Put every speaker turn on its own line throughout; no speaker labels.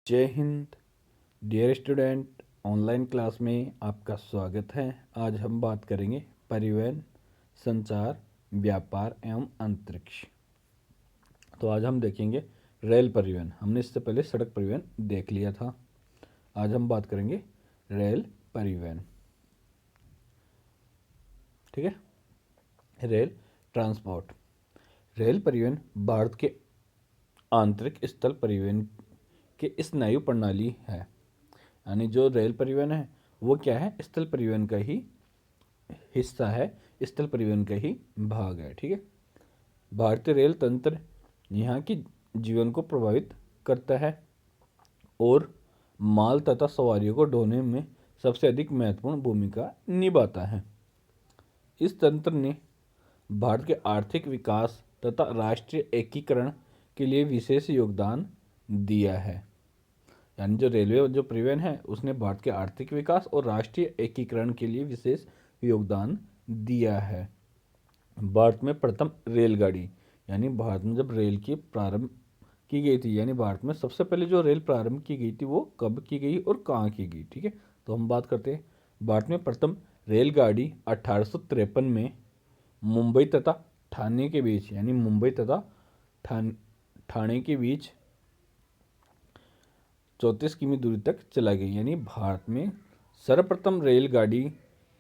जय Hind. Dear student, online class में आपका स्वागत है। आज हम बात करेंगे परिवहन, संचार, व्यापार एवं अंतरिक्ष। तो आज हम देखेंगे रेल परिवहन। हमने इससे पहले सड़क परिवहन देख लिया था। आज हम बात करेंगे रेल परिवहन। ठीक है। Rail transport. रेल परिवहन भारत के आंतरिक स्थल परिवहन के स्नायु प्रणाली है। यानी जो रेल परिवहन है वो क्या है, स्थल परिवहन का ही हिस्सा है, स्थल परिवहन का ही भाग है। ठीक है। भारतीय रेल तंत्र यहाँ की जीवन को प्रभावित करता है और माल तथा सवारियों को ढोने में सबसे अधिक महत्वपूर्ण भूमिका निभाता है। इस तंत्र ने भारत के आर्थिक विकास तथा राष्ट्रीय एकीकरण के लिए विशेष योगदान दिया है। यानी जो रेलवे जो परिवहन है उसने भारत के आर्थिक विकास और राष्ट्रीय एकीकरण के लिए विशेष योगदान दिया है। भारत में प्रथम रेलगाड़ी, यानी भारत में जब रेल की प्रारंभ की गई थी, यानी भारत में सबसे पहले जो रेल प्रारंभ की गई थी वो कब की गई और कहाँ की गई। ठीक है। तो हम बात करते हैं भारत में प्रथम रेलगाड़ी 1853 में मुंबई तथा ठाणे के बीच, यानी मुंबई तथा ठाणे के बीच 34 किमी दूरी तक चला गया। यानी भारत में सर्वप्रथम रेलगाड़ी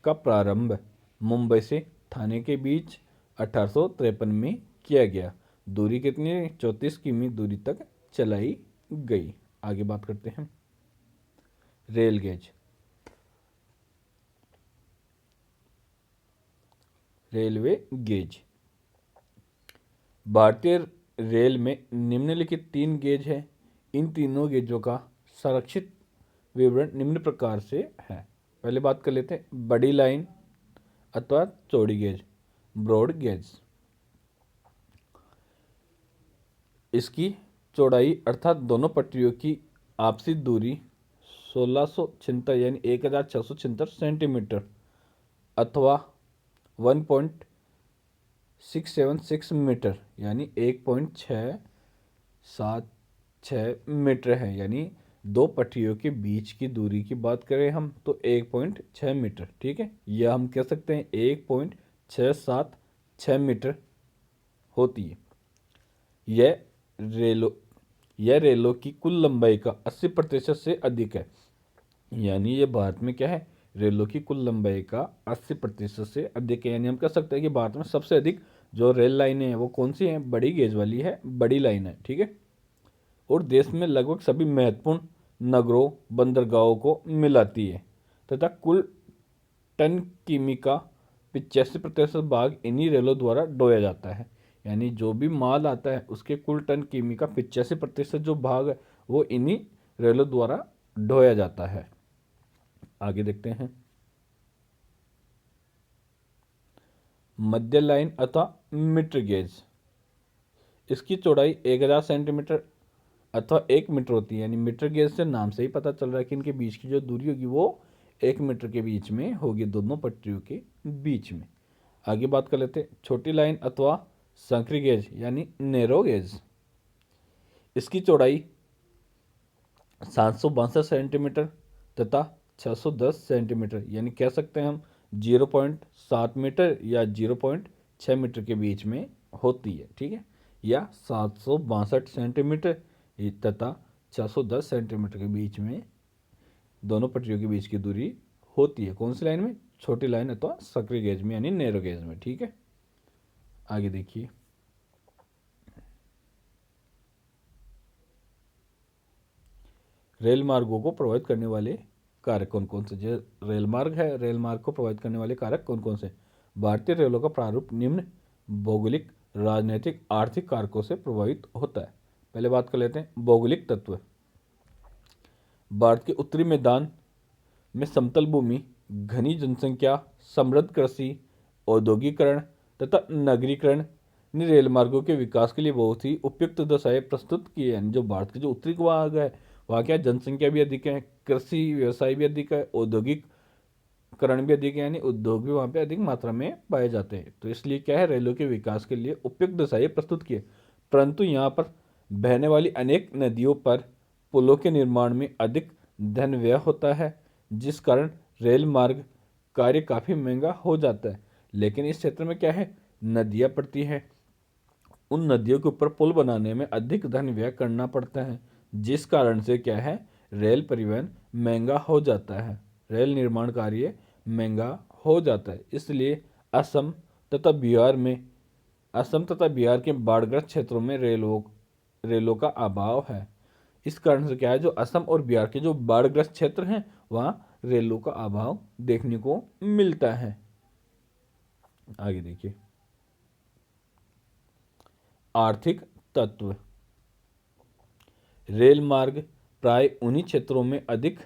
का प्रारंभ मुंबई से ठाणे के बीच 1853 में किया गया। दूरी कितनी, 34 किमी दूरी तक चलाई गई। आगे बात करते हैं रेल गेज। Railway gauge. भारतीय रेल में निम्नलिखित 3 गेज है। इन तीनों गेजों का संरक्षित विवरण निम्न प्रकार से है। पहले बात कर लेते हैं बड़ी लाइन अथवा चौड़ी गेज, ब्रॉड गेज। इसकी चौड़ाई अर्थात दोनों पटरियों की आपसी दूरी 1676 यानी 1676 सेंटीमीटर अथवा 1.676 मीटर यानी 1.676 मीटर है। यानी दो पटरियों के बीच की दूरी की बात करें हम तो 1.6 मीटर। ठीक है। यह हम कह सकते हैं 1.676 मीटर होती है। यह रेलों की कुल लंबाई का 80% से अधिक है। यानी ये भारत में क्या है, रेलों की कुल लंबाई का 80% से अधिक है। यानी हम कह सकते हैं कि भारत में सबसे अधिक जो रेल लाइनें हैं वो कौन सी हैं, बड़ी गेज वाली है, बड़ी लाइन है। ठीक है। और देश में लगभग सभी महत्वपूर्ण नगरों बंदरगाहों को मिलाती है तथा कुल टन किमी का 85% भाग इन्हीं रेलों द्वारा ढोया जाता है। यानी जो भी माल आता है उसके कुल टन किमी का 85% जो भाग है वो इन्हीं रेलों द्वारा ढोया जाता है। आगे देखते हैं मध्य लाइन अथवा मीटर गेज। इसकी चौड़ाई 1000 सेंटीमीटर अथवा 1 मीटर होती है। यानी मीटर गेज से नाम से ही पता चल रहा है कि इनके बीच की जो दूरी होगी वो 1 मीटर के बीच में होगी, दोनों पटरियों के बीच में। आगे बात कर लेते हैं छोटी लाइन अथवा संकरी गेज यानी नैरो गेज। इसकी चौड़ाई 762 सेंटीमीटर तथा 610 सेंटीमीटर यानी कह सकते हैं हम 0.7 मीटर या 0.6 मीटर के बीच में होती है। ठीक है। या 762 सेंटीमीटर तथा 610 सेंटीमीटर के बीच में दोनों पटरियों के बीच की दूरी होती है। कौन सी लाइन में, छोटी लाइन अथवा संकरी गेज में यानी नैरो गेज में। ठीक है। आगे देखिए रेल मार्गों को प्रभावित करने वाले कारक कौन कौन से। जो रेल मार्ग है, रेल मार्ग को प्रभावित करने वाले कारक कौन कौन से। भारतीय रेलों का प्रारूप निम्न भौगोलिक, राजनीतिक, आर्थिक कारकों से प्रभावित होता है। पहले बात कर लेते हैं भौगोलिक तत्व। भारत के उत्तरी मैदान में समतल भूमि, घनी जनसंख्या, समृद्ध कृषि, औद्योगिकरण तथा नगरीकरण ने रेल मार्गों के विकास के लिए बहुत ही उपयुक्त दशाएं प्रस्तुत की है। जो भारत के जो उत्तरी भाग है वहाँ क्या जनसंख्या भी अधिक है, कृषि व्यवसाय भी अधिक है, औद्योगिकरण भी अधिक है, यानी उद्योग भी वहाँ पे अधिक मात्रा में पाए जाते हैं। तो इसलिए क्या है, रेलों के विकास के लिए उपयुक्त दशाएं प्रस्तुत किए। परंतु यहाँ पर बहने वाली अनेक नदियों पर पुलों के निर्माण में अधिक धन व्यय होता है, जिस कारण रेल मार्ग कार्य काफ़ी महंगा हो जाता है। लेकिन इस क्षेत्र में क्या है, नदियाँ पड़ती है, उन नदियों के ऊपर पुल बनाने में अधिक धन व्यय करना पड़ता है, जिस कारण से क्या है, रेल परिवहन महंगा हो जाता है, रेल निर्माण कार्य महंगा हो जाता है। इसलिए असम तथा बिहार में असम तथा बिहार के बाढ़ग्रस्त क्षेत्रों में रेलों का अभाव है। इस कारण से क्या है, जो असम और बिहार के जो बाढ़ग्रस्त क्षेत्र हैं वहाँ रेलों का अभाव देखने को मिलता है। आगे देखिए, आर्थिक तत्व। रेल मार्ग प्राय उन्हीं क्षेत्रों में अधिक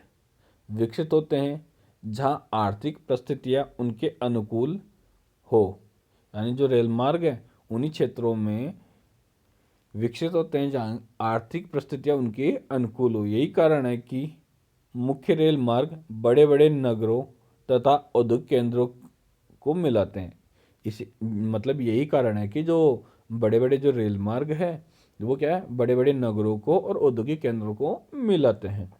विकसित होते हैं जहां आर्थिक परिस्थितियां उनके अनुकूल हो। यानी जो रेल मार्ग है उन्हीं क्षेत्रों में विकसित होते हैं जहां आर्थिक परिस्थितियां उनके अनुकूल हो। यही कारण है कि मुख्य रेल मार्ग बड़े बड़े नगरों तथा औद्योगिक केंद्रों को मिलाते हैं। इस मतलब यही कारण है कि जो बड़े बड़े जो रेल मार्ग है वो क्या है, बड़े बड़े नगरों को और औद्योगिक केंद्रों को मिलाते हैं।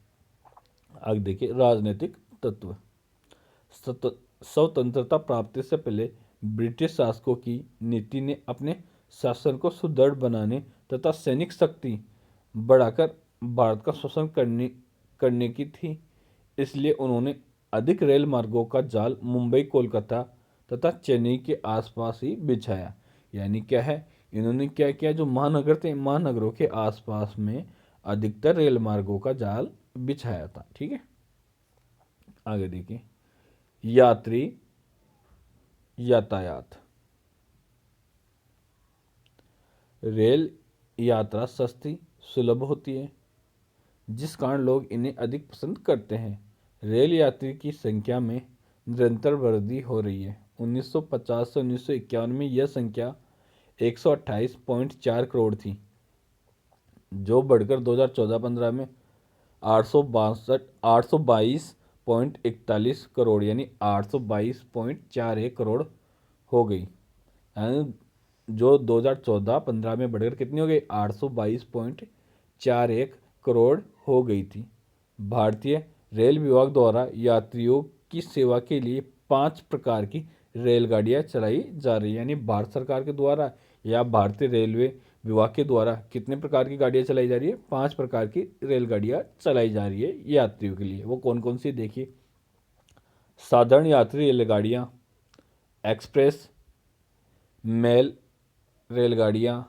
आगे देखिए, राजनीतिक तत्व। स्वतंत्रता प्राप्ति से पहले ब्रिटिश शासकों की नीति ने अपने शासन को सुदृढ़ बनाने तथा सैनिक शक्ति बढ़ाकर भारत का शोषण करने की थी। इसलिए उन्होंने अधिक रेल मार्गों का जाल मुंबई, कोलकाता तथा चेन्नई के आसपास ही बिछाया। यानी क्या है, इन्होंने क्या किया, जो महानगर थे महानगरों के आसपास में अधिकतर रेल मार्गों का जाल बिछाया था। ठीक है, आगे देखिए, यात्री यातायात। रेल यात्रा सस्ती सुलभ होती है, जिस कारण लोग इन्हें अधिक पसंद करते हैं। रेल यात्री की संख्या में निरंतर वृद्धि हो रही है। 1950 से 1951 में यह संख्या 128.4 करोड़ थी, जो बढ़कर 2014-15 में 822.41 करोड़ यानी 822.41 करोड़ हो गई। यानी जो 2014-15 में बढ़कर कितनी हो गई, 822.41 करोड़ हो गई थी। भारतीय रेल विभाग द्वारा यात्रियों की सेवा के लिए 5 प्रकार की रेलगाड़ियां चलाई जा रही है। यानी भारत सरकार के द्वारा या भारतीय रेलवे विभाग के द्वारा कितने प्रकार की गाड़ियां चलाई जा रही है, 5 प्रकार की रेलगाड़ियां चलाई जा रही है यात्रियों के लिए। वो कौन कौन सी देखिए, साधारण यात्री रेलगाड़ियां, एक्सप्रेस मेल रेलगाड़ियां,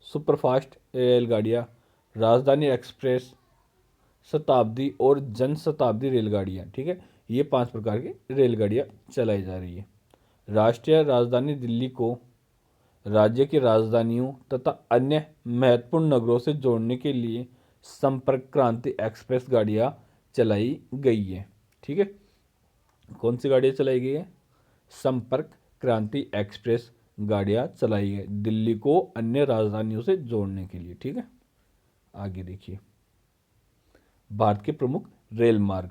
सुपरफास्ट रेलगाड़ियां, राजधानी एक्सप्रेस, शताब्दी और जन शताब्दी रेलगाड़ियां। ठीक है, ये 5 प्रकार की रेलगाड़ियां चलाई जा रही है। राष्ट्रीय राजधानी दिल्ली को राज्य की राजधानियों तथा अन्य महत्वपूर्ण नगरों से जोड़ने के लिए संपर्क क्रांति एक्सप्रेस गाड़ियां चलाई गई है। ठीक है, कौन सी गाड़ियां चलाई गई है, संपर्क क्रांति एक्सप्रेस गाड़ियां चलाई गई दिल्ली को अन्य राजधानियों से जोड़ने के लिए। ठीक है, आगे देखिए, भारत के प्रमुख रेल मार्ग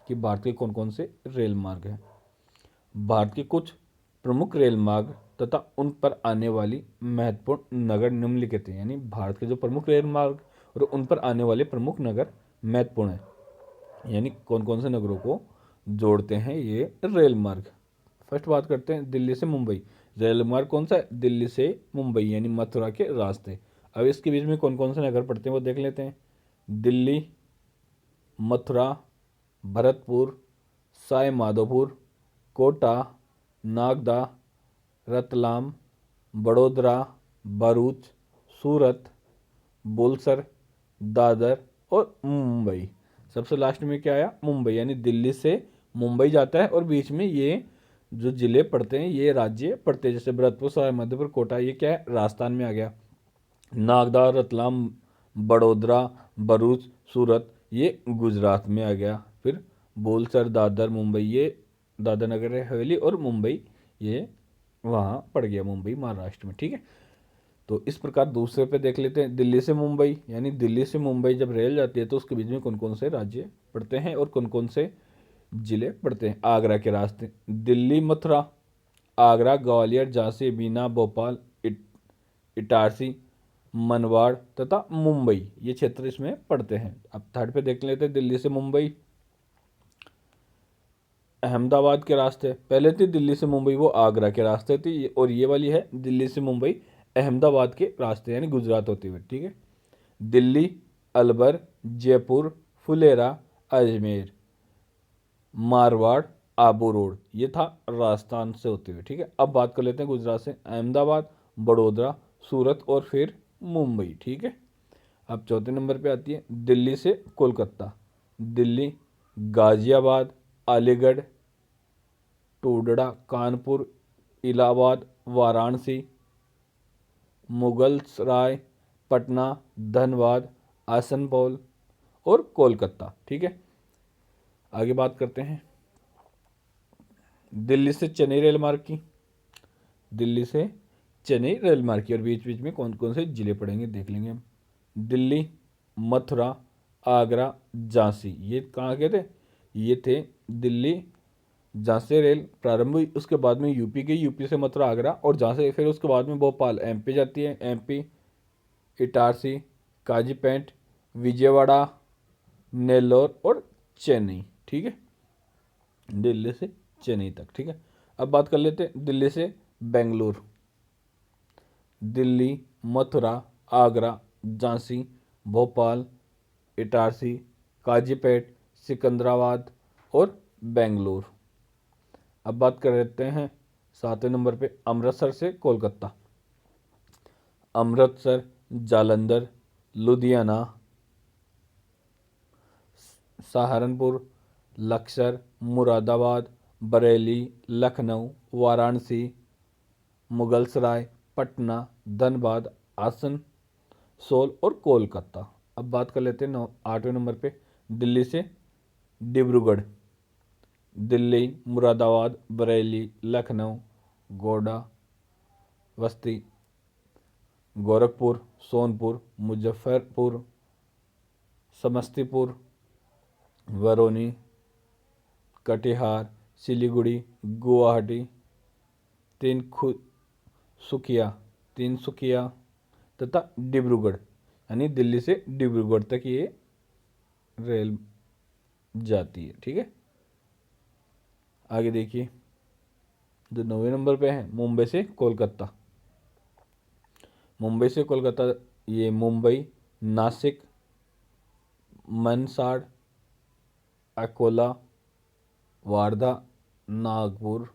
कि भारत के कौन कौन से रेल मार्ग हैं। भारत के कुछ प्रमुख रेल मार्ग तथा उन पर आने वाली महत्वपूर्ण नगर निम्नलिखित हैं। यानी भारत के जो प्रमुख रेल मार्ग और उन पर आने वाले प्रमुख नगर महत्वपूर्ण हैं, यानी कौन कौन से नगरों को जोड़ते हैं ये रेल मार्ग। फर्स्ट बात करते हैं दिल्ली से मुंबई। रेल मार्ग कौन सा है, दिल्ली से मुंबई यानी मथुरा के रास्ते। अब इसके बीच में कौन कौन से नगर पड़ते हैं वो देख लेते हैं। दिल्ली, मथुरा, भरतपुर, साई माधोपुर, कोटा, नागदा, रतलाम, बड़ोदरा, भरूच, सूरत, बोलसर, दादर और मुंबई। सबसे लास्ट में क्या आया, मुंबई। यानी दिल्ली से मुंबई जाता है और बीच में ये जो जिले पड़ते हैं, ये राज्य पड़ते हैं, जैसे भरतपुर, सवाई माधोपुर, कोटा, ये क्या है, राजस्थान में आ गया। नागदा, रतलाम, बड़ोदरा, भरूच, सूरत, ये गुजरात में आ गया। फिर बोलसर, दादर, मुंबई, ये दादर नगर हवेली और मुंबई ये वहाँ पड़ गया, मुंबई महाराष्ट्र में। ठीक है, तो इस प्रकार दूसरे पे देख लेते हैं दिल्ली से मुंबई। यानी दिल्ली से मुंबई जब रेल जाती है तो उसके बीच में कौन कौन से राज्य पड़ते हैं और कौन कौन से जिले पड़ते हैं। आगरा के रास्ते, दिल्ली, मथुरा, आगरा, ग्वालियर, झांसी, बीना, भोपाल, इटारसी, मनवाड़ तथा मुंबई, ये क्षेत्र इसमें पड़ते हैं। अब थर्ड पे देख लेते हैं, दिल्ली से मुंबई, अहमदाबाद के रास्ते, पहले थी दिल्ली से मुंबई वो आगरा के रास्ते थी, और ये वाली है दिल्ली से मुंबई अहमदाबाद के रास्ते यानी गुजरात होते हुए, ठीक है। दिल्ली, अलवर, जयपुर, फुलेरा, अजमेर, मारवाड़, आबू रोड, ये था राजस्थान से होते हुए, ठीक है। अब बात कर लेते हैं गुजरात से, अहमदाबाद, बड़ोदरा, सूरत और फिर मुंबई, ठीक है। अब चौथे नंबर पे आती है दिल्ली से कोलकाता, दिल्ली, गाजियाबाद, अलीगढ़, टोडड़ा, कानपुर, इलाहाबाद, वाराणसी, मुगलसराय, पटना, धनबाद, आसनसोल और कोलकाता, ठीक है। आगे बात करते हैं दिल्ली से चेन्नई रेल मार्ग की, दिल्ली से चेन्नई रेल मार्ग की, और बीच बीच में कौन कौन से जिले पड़ेंगे देख लेंगे हम। दिल्ली, मथुरा, आगरा, झांसी, ये कहाँ के थे, ये थे दिल्ली, जहाँ से रेल प्रारंभ हुई उसके बाद में यूपी गई, यूपी से मथुरा, आगरा, और जहाँ से फिर उसके बाद में भोपाल एमपी जाती है, एमपी, इटारसी, काजीपेंट, विजयवाड़ा, नेल्लोर और चेन्नई, ठीक है। दिल्ली से चेन्नई तक, ठीक है। अब बात कर लेते हैं दिल्ली से बेंगलुरु, दिल्ली, मथुरा, आगरा, झांसी, भोपाल, इटारसी, काजीपेट, सिकंदराबाद और बेंगलुरु। अब बात कर लेते हैं सातवें नंबर पे अमृतसर से कोलकाता, अमृतसर, जालंधर, लुधियाना, सहारनपुर, लक्सर, मुरादाबाद, बरेली, लखनऊ, वाराणसी, मुगलसराय, पटना, धनबाद, आसनसोल और कोलकाता। अब बात कर लेते हैं आठवें नंबर पे दिल्ली से डिब्रूगढ़, दिल्ली, मुरादाबाद, बरेली, लखनऊ, गोंडा, बस्ती, गोरखपुर, सोनपुर, मुजफ्फरपुर, समस्तीपुर, बरौनी, कटिहार, सिलीगुड़ी, गुवाहाटी, तीन खु सुखिया, तिनसुकिया तथा डिब्रूगढ़, यानी दिल्ली से डिब्रूगढ़ तक ये रेल जाती है, ठीक है। आगे देखिए जो 9वें नंबर पे है मुंबई से कोलकाता, मुंबई से कोलकाता, ये मुंबई, नासिक, मनसाड, अकोला, वारधा, नागपुर,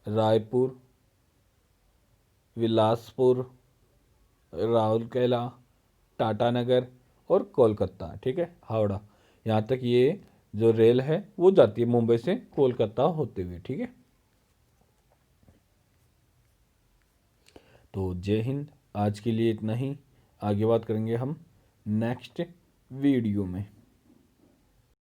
रायपुर, बिलासपुर, राउरकेला, टाटानगर और कोलकाता, ठीक है, हावड़ा, यहाँ तक ये जो रेल है वो जाती है मुंबई से कोलकाता होते हुए, ठीक है। तो जय हिंद, आज के लिए इतना ही, आगे बात करेंगे हम नेक्स्ट वीडियो में।